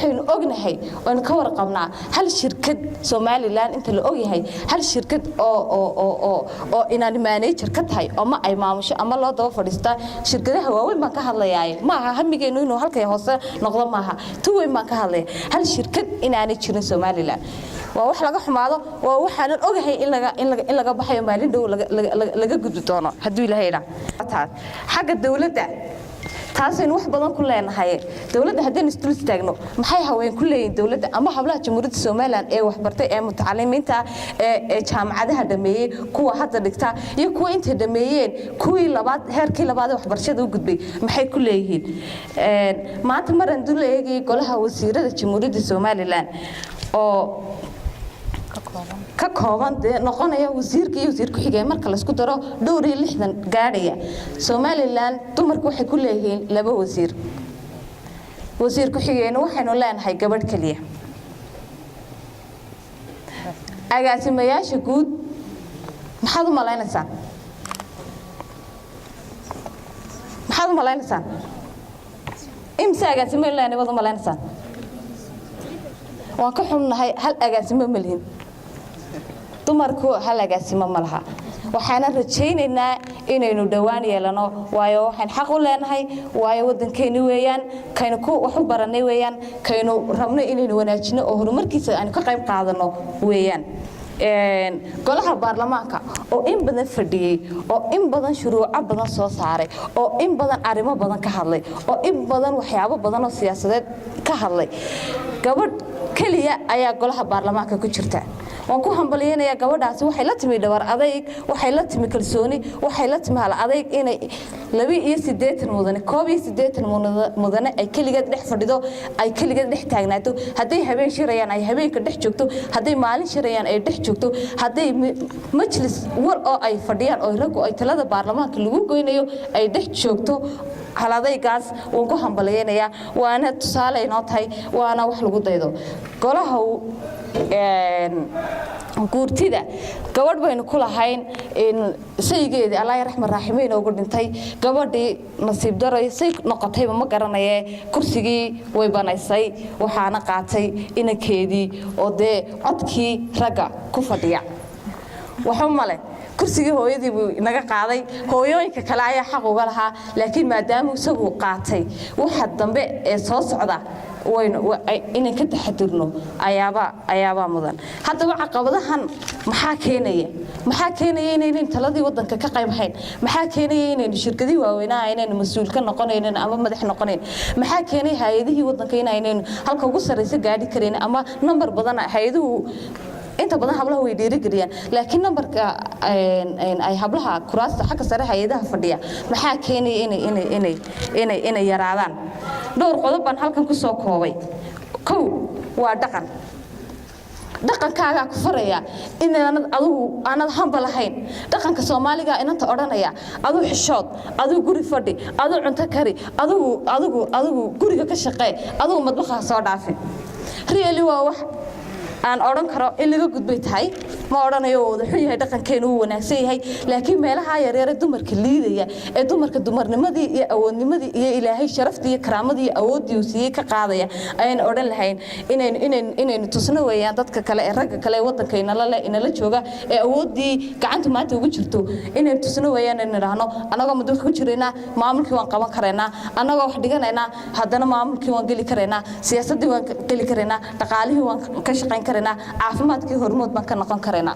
waxaynu ognahay oo ka warqabnaa hal shirkad Somaliland inta la ogyahay hal shirkad oo inaan manager ka tahay ama ay maamusho ama loo daba fadhiista shirkadaha waaweyn baan ka hadlayaa ma aha hamigeenu inuu halkay hoose noqdo ma aha tuweyn baan ka hadlay hal shirkad inaanay jirin Somaliland waa wax laga xumaado waa waxaan ogahay in laga baxayo maalin dhow laga gudbi doono hadii Ilaahay raaxo xagga dawladda taasina wax badan ku leenahay dawladda hadeen isdul istaagno maxay haween ku leeyihiin dawladda ama hablaha jamhuuriyadda Soomaaliland ee wax bartay ee mutacalimiinta ee jaamacadaha dhameeyay kuwa hadda dhigta iyo kuwa inta dhameeyeen kuwii labaad heerkii labaad wax barashada u gudbay maxay ku leeyihiin maanta maran dul eegay golaha wasiirada jamhuuriyadda Soomaaliland oo ka kooban noqonaya wasiirka iyo wasiir ku xigay marka la isku daro dhowr iyo 60 gaadhaya Somaliland dumarku waxay ku leeyihiin laba wasiir ku xigayna waxaynu leenahay gabadh kaliya agaasimayaasha guud maxaad u malaynaysaa imsa agaasimayaasha wada malaynaysaa waan ka xunnahay hal agaasimo ma lihin dumarku hal agaasimo ma laha waxaana rajaynaynaa inaynu dhawaan yeelano waayo waxaan xaq u leenahay waayo wadankeena weeyaan kaynu ku wax u baranay weeyaan kaynu rabno inaynu wanaajino oo horumarkiisa aan ka qayb qaadano weeyaan golaha baarlamaanka oo in badan fadhiyay oo in badan shuruuco badan soo saaray oo in badan arimo badan ka hadlay oo in badan waxyaabo badan oo siyaasadeed ka hadlay gabadh kaliya ayaa golaha baarlamaanka ku jirta waan ku hambalyeynaya gabadhaasi waxay la timi dhawar adayg waxay la timi kalsooni waxay la timi hal adayg inay 82 mudane 82 mudane ay kaligeed dhex fadhido ay kaligeed dhex taagnaato haday habeen shirayaan ay habeenka dhex joogto haday maalin shirayaan ay dhex joogto haday majlis war oo ay fadhiyaan oo rag oo ay talada baarlamaanka lagu goynayo ay dhex joogto haladaygaas waan ku hambalyeynaya waana tusaale inoo tahay waana wax lagu daydo golaha guurtida gabadh baynu ku lahayn in saygeedii Allah yarxam raaximiin ugu dhintay gabadhii nasiib daray say noqotay ma garanaye kursigii way banaysay waxaana qaatay inankeedii oo codkii raga ku fadhiya waxa male kursigii hooyadii buu naga qaaday hooyooyinka kale ayaa xaq uga lahaa laakiin maadaama uu isagu qaatay waxa dambe ee soo socda in ka taxadirno ayaaba mudan hadaba caqabadahan maxaa keenaya inay taladii wadanka ka qayb hayn maxaa keenaya inay shirkadii waaweynaa inay mas'uul ka noqonayeen ama madax noqonayeen maxaa keenay hay'adihii wadanka inay halka ugu sareysa gaadhi kareen ama number badan hay'aduhu inta badan hablaha way dhiirigeliyaan laakiin numberka ay hablaha kuraasta xagga sare hay'adaha fadhiya maxaa keenay inay yaraadaan dhowr qodob baan halkan ku soo koobay kow waa dhaqankaaga ku faraya inaanad hamba lahayn dhaqanka Soomaaliga inanta oranaya adu xishood adu guri fadhi adu cunto kari adu guriga ka shaqee adu madbaxa soo dhaafin really waa wax aan oran karo in laga gudbay tahay ma oranayo wuxuu yahay dhaqankeenu uu wanaagsan yahay laakiin meelaha yaryar ee dumarka liidaya ee dumarka dumarnimadii iyo awoodnimadii iyo Ilaahay sharaftii iyo karaamadii awoodii uu siiyay ka qaadaya ayaan oran lahayn inaynu tusno weeyaan dadka kale ee ragga kale wadankeena la jooga ee awoodii gacanta maanta ugu jirto inaynu tusno weeyaan in raahno anaga muddo ku jireenaa maamulkii waan qaban kareena anaga wax dhiganaynaa haddana maamulkii waan gali kareena siyaasadii waan gali kareena dhaqaalihii waan ka shaqayn kareena caafimaadkii hormood baan ka noqon kareena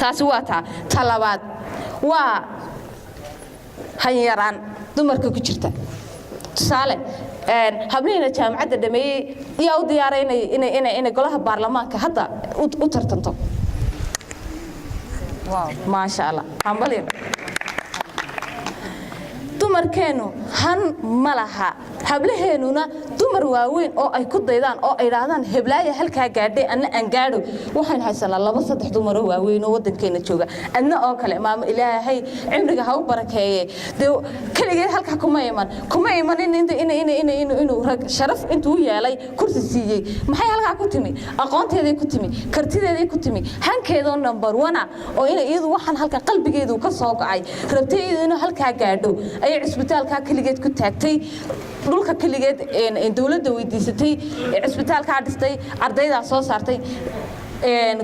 taasi waa talabaad waa hanyaraan dumarka ku jirta tusaale hableena jaamacadda dhameeyay iyo u diyaareynay inay golaha baarlamaanka hadda u tartanto ma sha Allah hambalyo dumarkeenu han malaha hablaheenuna dumar waaweyn oo ay ku daydaan oo ay raahdaan heblaaya halka gaadhay anna aan gaadho waxaan haysanaa laba saddex dumar oo waaweyn oo wadankeena jooga anna oo kale maama Ilaahay cimriga ha u barakeeye kaligeed halka kuma iman inuu rag sharaf intuu yeelay kursi siiyay maxay halka ku timi aqoonteedii ku timi kartideedii ku timi hankeedo number 1 oo iyadu waxaan halka qalbigeedu ka soo gacay rabtay inuu halka gaadho ay isbitaalka kaligeed ku taagtay dhulka kaligeed dawladda weydiisatay cisbitaalka dhistay ardayda soo saartay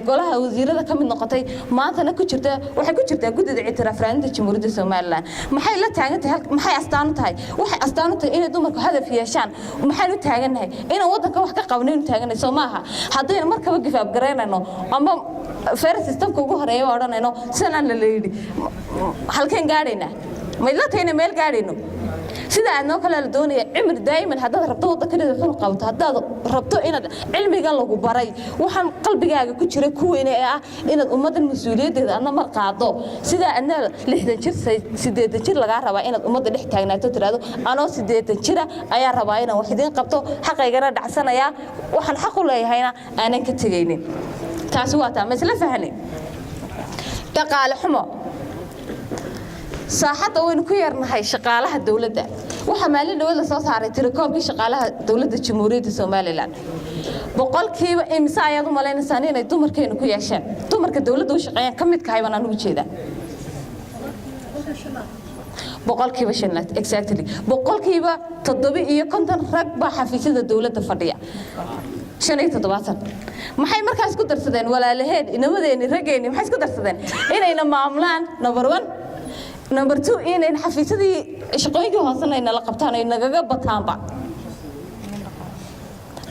golaha wasiirada ka mid noqotay maantana ku jirta waxay ku jirtaa gudida ictiraafraadinta jamhuuriyadda Soomaaliland maxay la taagantahay maxay astaan u tahay waxay astaan u tahay inay dumarku hadaf yeeshaan maxay u taaganahay inaan wadanka wax ka qabnay u taaganahay Soomaha haddii markaba gifaab gareynayno ama fair systemka ugu horeeyo oranayno sanad la leeydi halkeen gaadhayna ma ila tahay meel gaadhayno sida aadno kala doonaya cimri daayiman haddaad rabto waddanka wuxuu qabto haddaad rabto inaad cilmiga lagu baray waxaan qalbigaaga ku jira ku weyn ee ah inaad ummadan mas'uuliyadeeda adna mar qaado sida aadna 60 jir 80 jir laga rabaa inaad ummadda dhex taagnaato tiraado anoo 80 jir ayaa rabaa inaan wax idin qabto xaqaygana dhacsanaya waxaan xaq u leeyahayna aanan ka tagaynin taasi waa taa mas'ala fahanay dhaqaale xumo saaxada weyn ku yarnahay shaqaalaha dawladda waxa maalin dawladda soo saaray tirakoobkii shaqaalaha dawladda jamhuuriyadda Soomaaliland boqolkiiba imisa ayadu maleynaysan inay dumarkeenu ku yeeshaan dumarka dawladda u shaqeeyaan kamid ka hayban aan ugu jeedaa boqolkiiba 5 exactly boqolkiiba 7 rag baa xafiisyada dawladda fadhiya 57 maxay markaas ku darsadeen walaalaheed inamadeenii rageeni maxay isku darsadeen inayna maamulaan number 1 number 2 inay xafiisadii shaqooyinka hoosanayna la qabtaan ay nagaga bataanba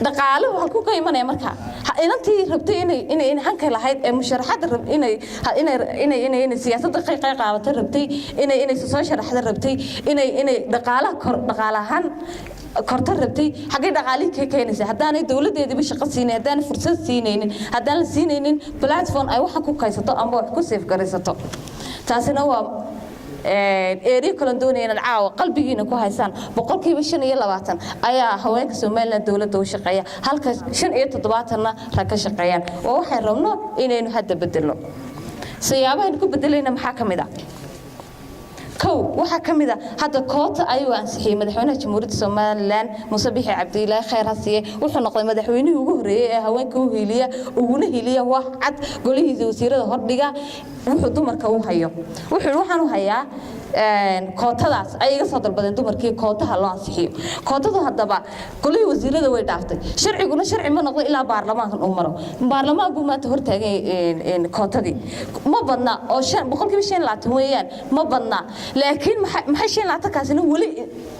dhaqaale waxa ku qiimanaya marka inantii rabtay inay hanka lahayd ee musharaxada rab inay siyaasadda qaybqaadato rabtay inay soo sharaxda rabtay inay dhaqaalahan korta rabtay xagee dhaqaalihi ka keenaysa hadaan ay dawladeedaba shaqo siinay hadaan fursad siinaynin hadaan la siinaynin platform ay wax ku kaysato ama wax ku save garaysato taasina waa eeriyo kala doonayaan caawa qalbigiina ku haysan boqolkiiba 25 ayaa haweenka Soomaaliland dawladda u shaqeeya halka 75 rag ka shaqeeyaan oo waxay rabno inaynu hadda bedelno siyaabahan ku bedelayna maxaa kamid ah kow waxa kamid ah hadda koota ayuu ansixiyay madaxweynaha jamhuuriyadda Soomaaliland Muuse Biixi Cabdilaahi Khayr Hasiye wuxuu noqday madaxweynihii ugu horeeyay ee haweenka u hiiliya wax cad golihiisa wasiirada hordhiga wuxuu dumarka u hayo waxaan u hayaa kootadaas ay iga soo dalbadeen dumarkii kootaha loo ansixiyo kootadu hadaba golihii wasiirada way dhaaftay sharciguna sharci ma noqdo ilaa baarlamaanka uu maro baarlamaanku maanta hortaagay kootadii ma badna oo 5% weeyaan ma badna laakiin maxay 5% kaasina wali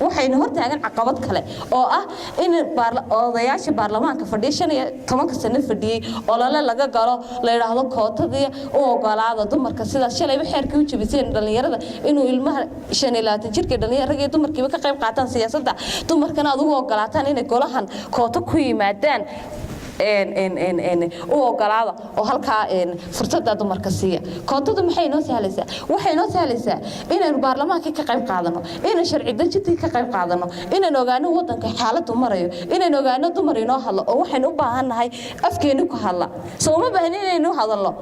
waxayna hortaagan caqabad kale oo ah in odayaasha baarlamaanka fadhiya 15 sano fadhiyay oo laga galo la yiraahdo kootadii oo ogolaada dumarka sida shalay xeerkii u jabiseen dhalinyarada inuu ilmaha 25 jirka dhalinyarada iyo dumarkiiba ka qayb qaataan siyaasadda dumarkana aad ugu ogolaataan inay golahan kooto ku yimaadaan oo ogolaada oo halka fursada dumarka siiya kootadu maxay noo sahlaysaa waxay noo sahlaysaa inaan baarlamaanka ka qayb qaadano inaan sharci dejinta ka qayb qaadano inaan ogaano wadanka xaaladdu marayo inaan ogaano dumar inoo hadlo oo waxaan u baahanahay afkeenu ku hadla soo ma baahan inaynu hadalno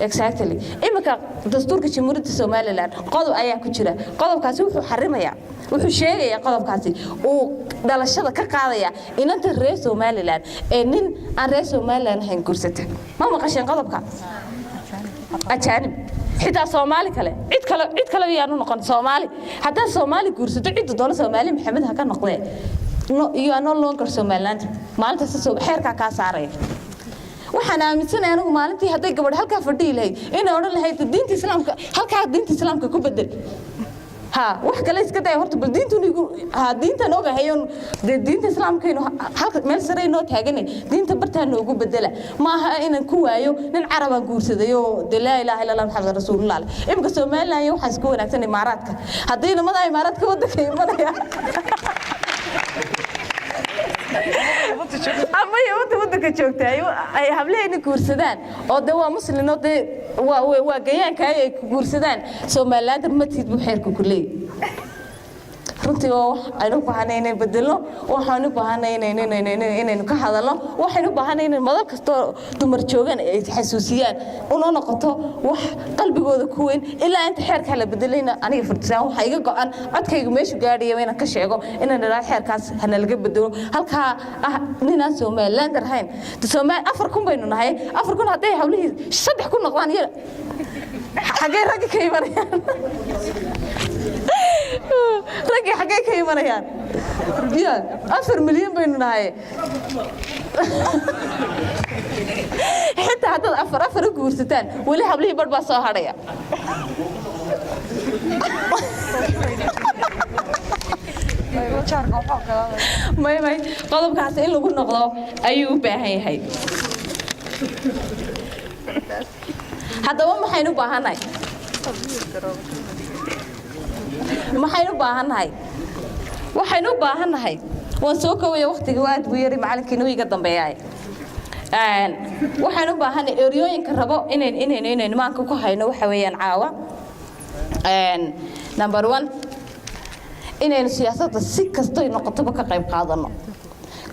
exactly imika dastuurka jamhuuriyadda Soomaaliland qodob ayaa ku jira qodobkaasi wuxuu xarimayaa wuxuu sheegayaa qodobkaasi uu dhalashada ka qaadaya inanta reer Soomaaliland ee nin aan reer Soomaaliland ahayn guursata ma maqasheen qodobka ajaanib xitaa Soomaali kale cid kale yaanu noqon Soomaali haddii Soomaali guursato cid doona Soomaali Maxamed ha ka noqdee no you are no longer Somaliland maalinta xeerka ka saaray waxaan aaminsanahay anigu maalintii haday gabadh halka fadhii lahayd inay oran lahayd diinta islaamka halka diinta islaamka ku bedel wax kale iska day horta bal diintan ogahay diinta islaamka inuu halka meel sare inoo taagan diinta bartaan ugu bedela ma aha inaan ku waayo nin carab guursaday oo la ilaaha illa allah muhammad rasuulullah imka Soomaaliland waxa isku wanaagsan imaaraadka hadii nimada imaaraadka wadanka imanaya ama waddanka joogtay ay hableeyna guursadaan oo waa muslimiin oo waa gayaanka ay guursadaan Soomaaliland matid bu xeerku kulay runtii aynu baahanayna bedelo waxaanu baahanayna inaynu ka hadalno waxaanu baahanayna madal kasto dumar joogan ay xasuusiyaan una noqoto wax qalbigooda ku weyn ilaa inta xeerka la bedelayna aniga fartisaan waxa iga go'an codkaygu meeshu gaadhiyo inaan ka sheego inaan ilaa xeerkaas hana laga bedelo halka nina Soomaaliland rahayn Soomaali 4 baynu nahay 4 haday hawlihii 3 ku noqdaan xagee rag ka imanayaan ragii xagee ka imanayaan ya 4 milyan baynu nahay xitaa hadda afar guursataan wali hablihii badh baa soo hadhaya may qodobkaas in lagu noqdo ayuu u baahan yahay haddaba maxaynu u baahannahay waan soo kowaya waqtiga waa aad buu yari macalinkiina wiiga dambeeyay waxaan u baahanay eriyooyinka rabo inaynu maanka ku hayno waxa weeyaan caawa number 1 inaynu siyaasadda si kasta ay noqotoba ka qayb qaadano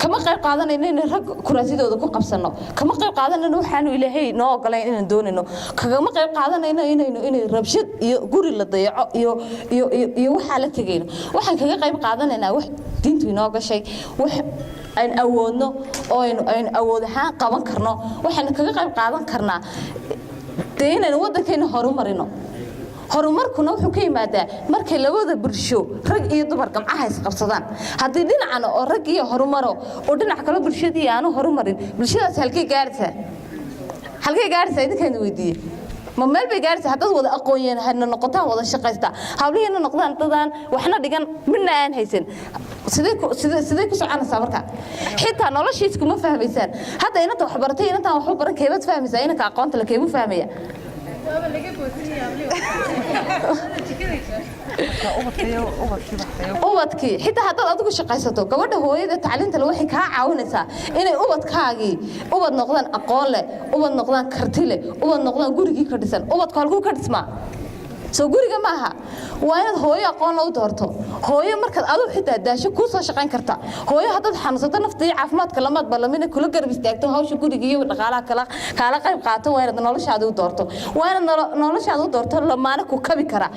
kama qayb qaadanayno in rag kuraasidooda ku qabsano kama qayb qaadanayno waxaanu ilaahay noo ogolayn inaan doonayno kama qayb qaadanayno inay rabshad iyo guri la dayaco iyo waxa la tagayno waxaan kaga qayb qaadanaynaa wax diintu inoo gashay wax aan awoodno oo aan awood ahaan qaban karno waxaan kaga qayb qaadan karnaa inaynu waddankeena horumarino horumarkuna wuxuu ka yimaadaa markay labada bulsho rag iyo dumar gamcaha is qabsadaan haddii dhinacana oo rag iyo horumaro oo dhinac kale bulshadii aanu horumarin bulshadaas halkay gaaraysaa idinkaan weydiiyey ma meel bay gaaraysaa haddaad wada aqoon hadna noqotaan wada shaqaysta hablihiina noqdaan dadaan waxna dhigan midna aan haysan sidee ku soconaysaa marka xitaa noloshiis kuma fahmaysaan hadda inanta wax baratay inantaan wax u baran keebad fahmaysaa inanka aqoonta la keebu fahmaya ubadkii xitaa haddaad adigu shaqaysato gabadha hooyada tacliinta le waxay kaa caawinaysaa inay ubadkaagii ubad noqdaan aqoon leh ubad noqdaan karti leh ubad noqdaan gurigii ka dhisan ubadku halkuu ka dhismaa soo guriga maaha waa inaad hooyo aqoon u doorto hooyo markaad adigu xitaa daasho kuu soo shaqayn karta hooyo haddaad xanuunsato nafta iyo caafimaadka lamaad ballamina kula garab istaagto hawsha guriga iyo dhaqaalaha kaala qayb qaato waa inaad noloshaada u doorto waa inaad noloshaada u doorto lamaana ku kabi kara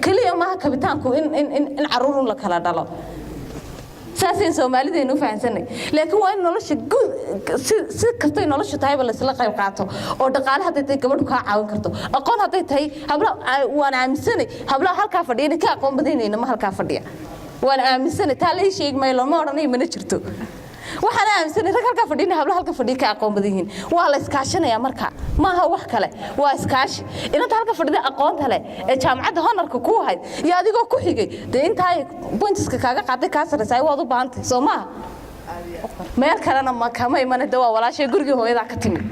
kaliya maaha kabitaanku in caruurun la kala dhalo ساسين سومالي دينو فهمسني لكن وين نولش كستي نولش تاي ولا سلا قيب قاطو أو دقال هذا تي قبل كا عاون كرتو أقول هذا تي هبلا وأنا عمسني هبلا هالكا فديني كا قوم بديني إنما هالكا فديا وأنا عمسني تالي شيء ما يلون ما راني من شرتو waxaan aaminsanay rag halka fadhina habla halka fadhiya ka aqoon badan yihiin waa la iskaashanaya marka ma aha wax kale waa iskaashi inaad halka fadhida aqoonta leh ee jaamacadda honorka ku hayd iyo adigoo ku xigay inta pointiska kaaga qaaday ka sareysay waad u baahantay Soomaa meel kalena ma kama iman dawaa walaashay guriga hooyada ka timid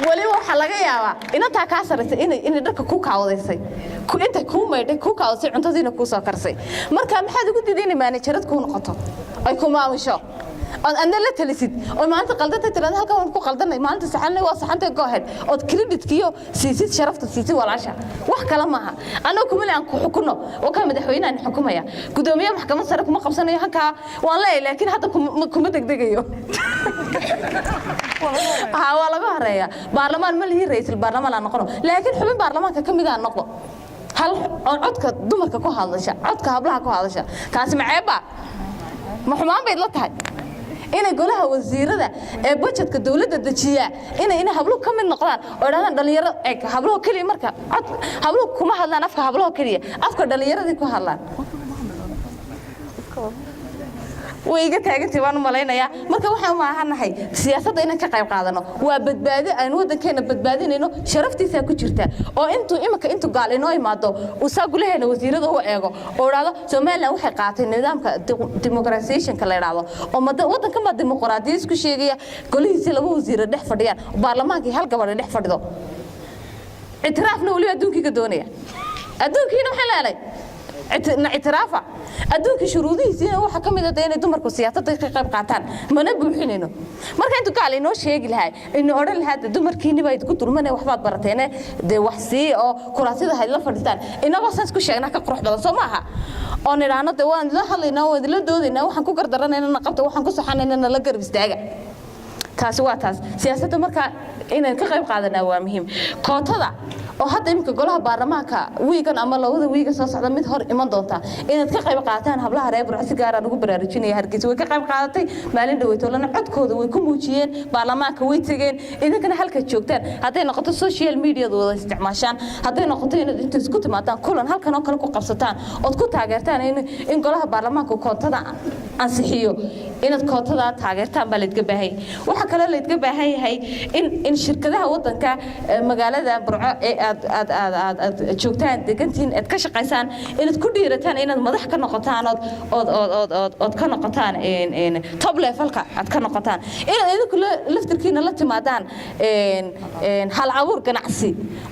wali waxa laga yaabaa inta ka sareysay in dadka ku kaawadaysay inta ku meeday ku kaawsay cuntadiina ku soo karsay marka maxaad ugu diideen managerad ku noqoto ay ku maamusho أنا لا تلسيد وما أنت قلدت ترى هالك وأنت قلدنا ما أنت سحنا وصحنت جاهد أو كريدت كيو سيسيت شرفت سيسي ولا عشاء وح كلامها أنا كمل عن حكومة وكان مدحوين عن حكومة يا قدومية محكمة صارك ما قبسنا هكا والله لكن هذا كم دقيقة ها والله بهرية برلمان ملهي رئيس البرلمان أنا قرر لكن حبي برلمان كم يجا نقطة هل عدك دمرك كه هذا الشيء عدك هبلها كه هذا الشيء كاسم عيبة محمد بيطلع إن جولها وزيرة بجت كدولة الدجية إن هبلو كم من نقطان ورانا دليرة هبلو كلي مركب هبلو كم هلا نفك هبلو كلي أفكار دليرة دي كهلا ويجي تاجت وانا ملاينا يا مركب واحد معها هاي سياسة إنك كقيم قاعدنا وبتبادئ أنا وده كان بتبادئ إنه شرفتي ساكوتشرته أو أنتوا قال إنه ما ده وساقول هنا وزير ده هو إيجو ورالا سمع له حقات النظام كديمقراطيشن كلا رالا وما ده وده كم ديمقراطيس كشيء كل يصير وزير ده فديان وبرلمان كي هالك برا ده فديه اعترافنا ولي أدونك كدونية أدونك هنا حلالي اعترافه أدونك شروطي سين هو حكم إذا تاني دمر كسياسة تقيق قاتان ما نبوحين إنه مرة أنتوا قال إنه شيء لهاي إنه أورل هذا دمر كيني بعد كتر منه وحفاظ برتينه ده وحسي أو كراسي ده هاي لا فردان إنه بس كل شيء أنا كقروح بس سماها أنا رانا توان لا حلينا ولا دود إنه وحنكو قدرنا إنه نقبته وحنكو صحنا إنه نلقى بستاجة تاسواتاس سياسة مرة إنه كقيق قادنا هو مهم قاطع oo hadda imka golaha baarlamaanka wiigan ama labada wiiga soo socda mid hor iman doonta inaad ka qayb qaataan hablaha reer Burco si gaar ah ugu baraarujinaya Hargeysa way ka qayb qaadatay maalin dhaweytolana codkooda way ku muujiyeen baarlamaanka way tageen idinkana halka joogtaan haday noqoto social media-dooda isticmaashaan haday noqoto inaad inta isku timaadaan kulan halkan oo kale ku qabsataan oo ku taageertaan in golaha baarlamaanka koontada ansixiyo inaad koontada taageertaan baa la idga baahay waxa kale la idga baahan yahay in shirkadaha wadanka magaalada Burco ee aad joogtaan degantiin aad ka shaqeysaan inaad ku dhiirataan inaad madax ka noqotaan oo ka noqotaan top level-ka aad ka noqotaan inaad idinku laftirkiina la timaadaan hal abuur ganacsi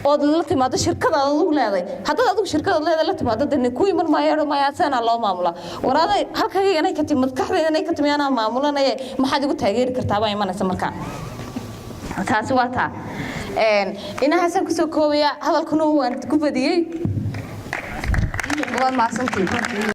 oo la timaado shirkadaada ugu leedahay haddii adigu shirkadaada leedahay la timaado dadna ku iman maayo maayaasana loo maamula waraaday halkayga ka timid kaxdeena ka timiyana maamulanay maxaad ugu taageeri kartaa baa imanaysa markaa taasi waa taa inaha san ku soo koobaya hadalkuna waan ku badiyay waa maasantii